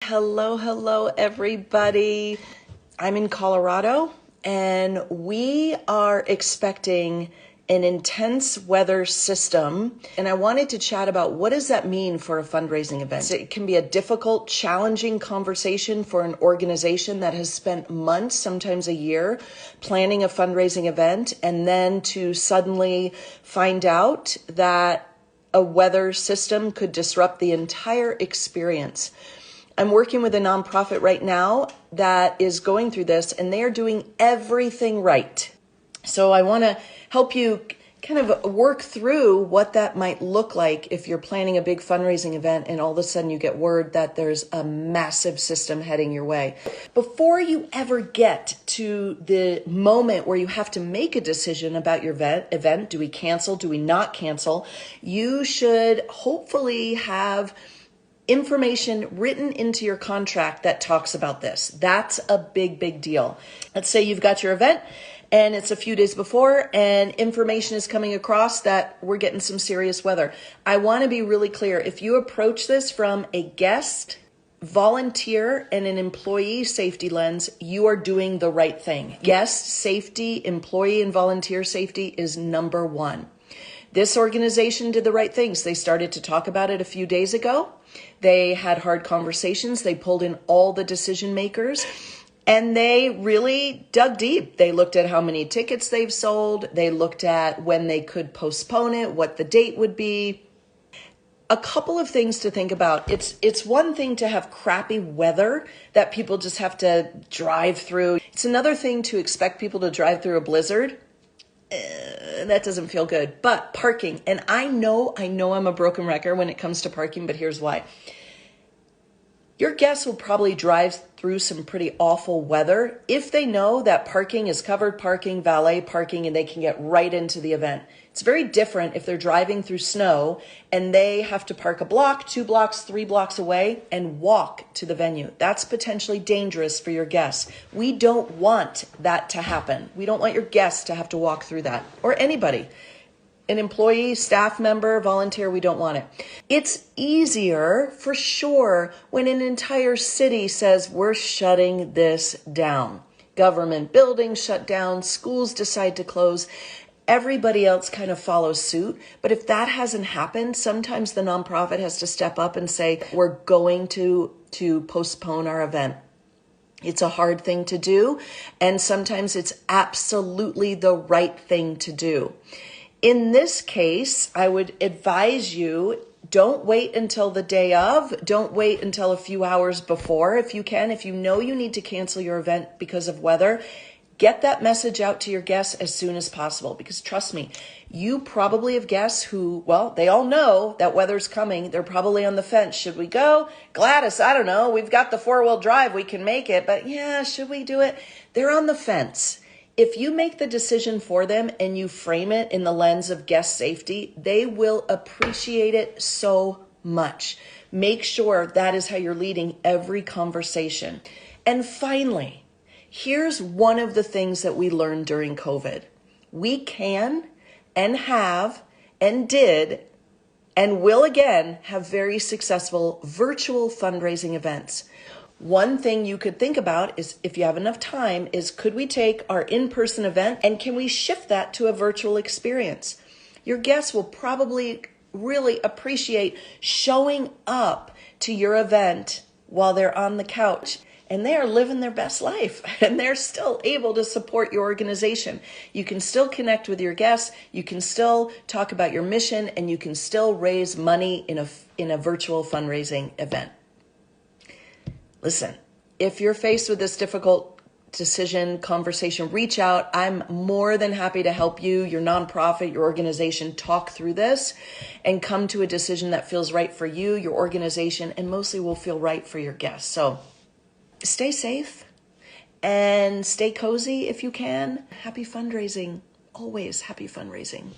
Hello, everybody. I'm in Colorado, and we are expecting an intense weather system. And I wanted to chat about what does that mean for a fundraising event. It can be a difficult, challenging conversation for an organization that has spent months, sometimes a year, planning a fundraising event, and then to suddenly find out that a weather system could disrupt the entire experience. I'm working with a nonprofit right now that is going through this, and they are doing everything right. So I want to help you kind of work through what that might look like if you're planning a big fundraising event and all of a sudden you get word that there's a massive system heading your way. Before you ever get to the moment where you have to make a decision about your event, do we cancel, do we not cancel, you should hopefully have information written into your contract that talks about this. That's a big deal. Let's say you've got your event and it's a few days before and information is coming across that we're getting some serious weather. I want to be really clear. If you approach this from a guest, volunteer, and an employee safety lens, you are doing the right thing. Guest safety, employee and volunteer safety is number one. This organization did the right things. They started to talk about it a few days ago. They had hard conversations. They pulled in all the decision makers and they really dug deep. They looked at how many tickets they've sold. They looked at when they could postpone it, what the date would be. A couple of things to think about. It's one thing to have crappy weather that people just have to drive through. It's another thing to expect people to drive through a blizzard. That doesn't feel good. But parking, and I know I'm a broken record when it comes to parking, but here's why. Your guests will probably drive through some pretty awful weather if they know that parking is covered parking, valet parking, and they can get right into the event. It's very different if they're driving through snow and they have to park a block, 2 blocks, 3 blocks away and walk to the venue. That's potentially dangerous for your guests. We don't want that to happen. We don't want your guests to have to walk through that, or anybody. An employee, staff member, volunteer, we don't want it. It's easier for sure when an entire city says we're shutting this down. Government buildings shut down, schools decide to close. Everybody else kind of follows suit. But if that hasn't happened, sometimes the nonprofit has to step up and say, we're going to postpone our event. It's a hard thing to do, and sometimes it's absolutely the right thing to do. In this case, I would advise you, don't wait until the day of. Don't wait until a few hours before if you can. If you know you need to cancel your event because of weather, get that message out to your guests as soon as possible. Because trust me, you probably have guests who, well, they all know that weather's coming. They're probably on the fence. Should we go? Gladys, I don't know. We've got the 4-wheel drive. We can make it. But yeah, should we do it? They're on the fence. If you make the decision for them and you frame it in the lens of guest safety, they will appreciate it so much. Make sure that is how you're leading every conversation. And finally, here's one of the things that we learned during COVID. We can and have and did and will again have very successful virtual fundraising events. One thing you could think about is, if you have enough time, is could we take our in-person event and can we shift that to a virtual experience? Your guests will probably really appreciate showing up to your event while they're on the couch and they are living their best life and they're still able to support your organization. You can still connect with your guests, you can still talk about your mission, and you can still raise money in a virtual fundraising event. Listen, if you're faced with this difficult decision, conversation, reach out. I'm more than happy to help you, your nonprofit, your organization talk through this and come to a decision that feels right for you, your organization, and mostly will feel right for your guests. So stay safe and stay cozy if you can. Happy fundraising. Always happy fundraising.